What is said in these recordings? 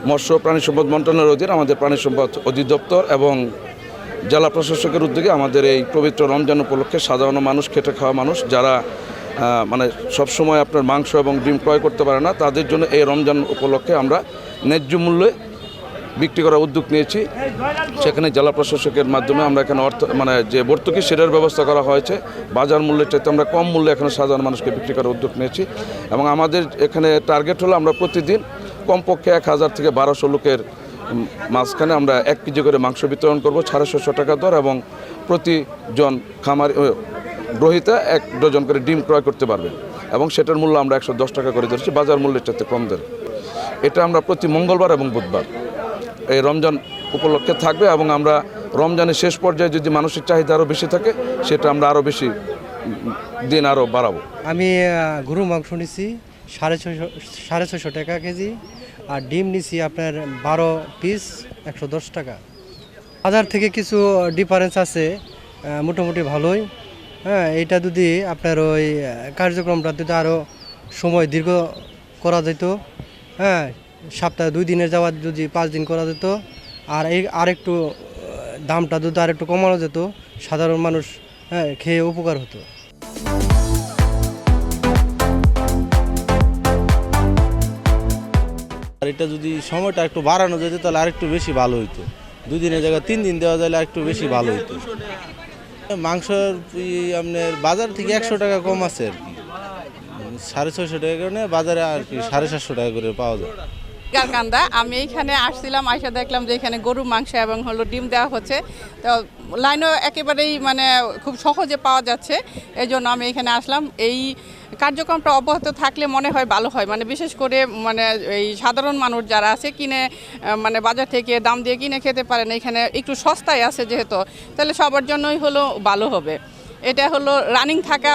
মৎস্য প্রাণী সম্পদ মন্ত্রণালয়ের অধীন আমাদের প্রাণী সম্পদ অধিদপ্তর এবং জেলা প্রশাসকের উদ্যোগে আমাদের এই পবিত্র রমজান উপলক্ষে সাধারণ মানুষ, খেটে খাওয়া মানুষ যারা মানে সবসময় আপনার মাংস এবং ডিম ক্রয় করতে পারে না, তাদের জন্য এই রমজান উপলক্ষে আমরা ন্যায্য মূল্যে বিক্রি করার উদ্যোগ নিয়েছি। সেখানে জেলা প্রশাসকের মাধ্যমে আমরা এখানে যে ভর্তুকি সেটার ব্যবস্থা করা হয়েছে। বাজার মূল্যের চাইতে আমরা কম মূল্যে এখানে সাধারণ মানুষকে বিক্রি করার উদ্যোগ নিয়েছি এবং আমাদের এখানে টার্গেট হলো আমরা প্রতিদিন কমপক্ষে 1000 থেকে 1200 লোকের মাঝখানে আমরা 1 কেজি করে মাংস বিতরণ করব 650 টাকা দর, এবং প্রতিজন খামার গ্রহীতা 1 ডজন করে ডিম ক্রয় করতে পারবেন এবং সেটার মূল্য আমরা 110 টাকা করে ধরেছি, বাজার মূল্যের চাইতে কম দরে। এটা আমরা প্রতি মঙ্গলবার এবং বুধবার এই রমজান উপলক্ষে থাকবে এবং আমরা রমজানের শেষ পর্যায়ে যদি মানুষের চাহিদা আরও বেশি থাকে সেটা আমরা আরও বেশি দিন আরও বাড়াবো। আমি গরু মাংস নিছি 650 টাকা কেজি, আর ডিম নিছি আপনার 12 পিস 110 টাকা। বাজার থেকে কিছু ডিফারেন্স আছে, মোটামুটি ভালোই। হ্যাঁ, এটা যদি আপনার ওই কার্যক্রমটা যদি আরও সময় দীর্ঘ করা যেত, হ্যাঁ, সপ্তাহে 2 দিনের যাওয়া যদি 5 দিন করা যেত, আর আরেকটু দামটা যদি আরেকটু কমানো যেত, সাধারণ মানুষ খেয়ে উপকার হতো। আর এটা যদি সময়টা একটু বাড়ানো যেত তাহলে আরেকটু বেশি ভালো হইতো। 2 দিনের জায়গায় 3 দিন দেওয়া যাইলে আরেকটু বেশি ভালো হইতো। মাংসর আপনার বাজার থেকে 100 টাকা কম আছে আর কি, 650 টাকা করে বাজারে আর কি 750 টাকা করে পাওয়া যায়। গারকান্দা আমি এইখানে আসছিলাম, আইসা দেখলাম যে এখানে গরু মাংস এবং ডিম দেওয়া হচ্ছে, তো লাইনও একেবারেই খুব সহজে পাওয়া যাচ্ছে, এই জন্য আমি এখানে আসলাম। এই কার্যক্রমটা অব্যাহত থাকলে মনে হয় ভালো হয়, বিশেষ করে এই সাধারণ মানুষ যারা আছে কিনে বাজার থেকে দাম দিয়ে কিনে খেতে পারেন, এখানে একটু সস্তায় আছে যেহেতু, তাহলে সবার জন্যই ভালো হবে। এটা রানিং থাকা,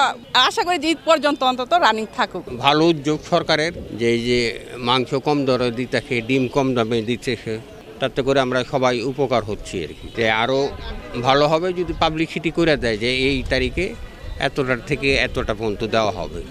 আশা করি ঈদ পর্যন্ত অন্তত রানিং থাকুক। ভালো উদ্যোগ সরকারের, যে এই যে মাংস কম দরে দিতেছে, ডিম কম দামে দিতেছে, তাতে করে আমরা সবাই উপকার হচ্ছি আর কি। যে আরও ভালো হবে যদি পাবলিসিটি করে দেয় যে এই তারিখে এতটার থেকে এতটা পর্যন্ত দেওয়া হবে।